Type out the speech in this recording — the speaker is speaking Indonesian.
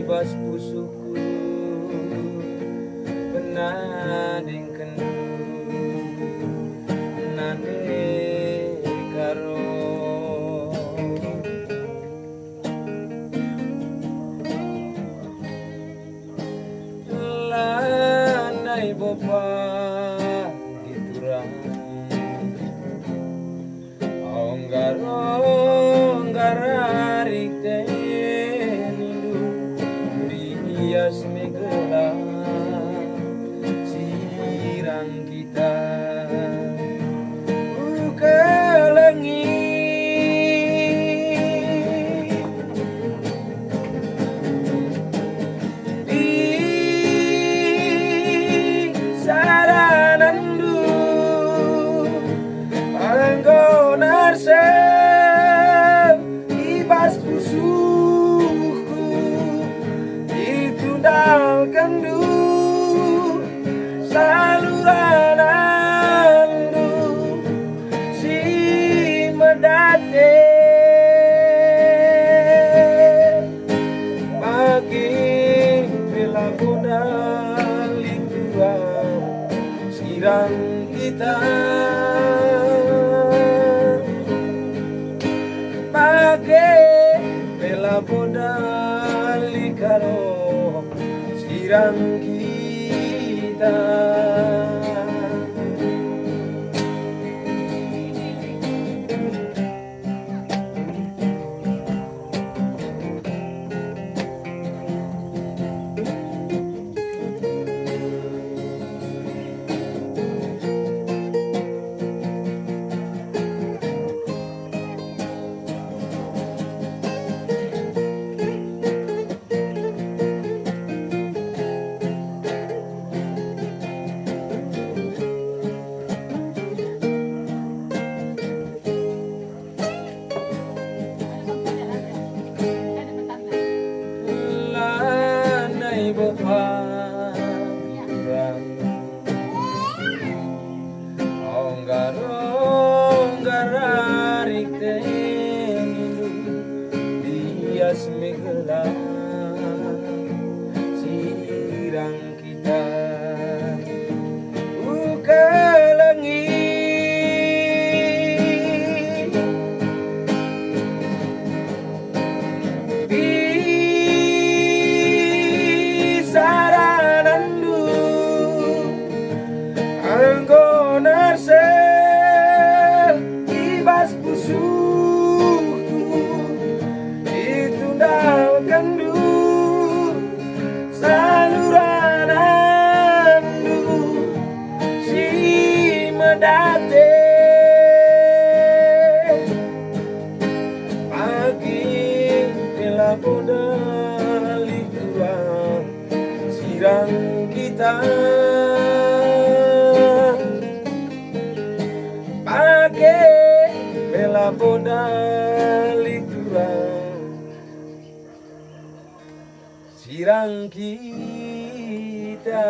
ibas pusuku penading kendu nade karo lanai bopa giturang onggararik tenindu bias megela sirang kita kelengi di saranandu anggonarse ibas pusuku ditundal kendu saluran andu si medate pagi bela bodal lingkuan sirang kita pagi bela bodal likaro sirang kita onggararik tenindu bias megela sirang kita kelengi saranandu anggonarse ibas pusuku ditundal kendu saluran andu si medate pagi bela bodal lingkuan sirang kita pagi bela bodal lingkuan sirang kita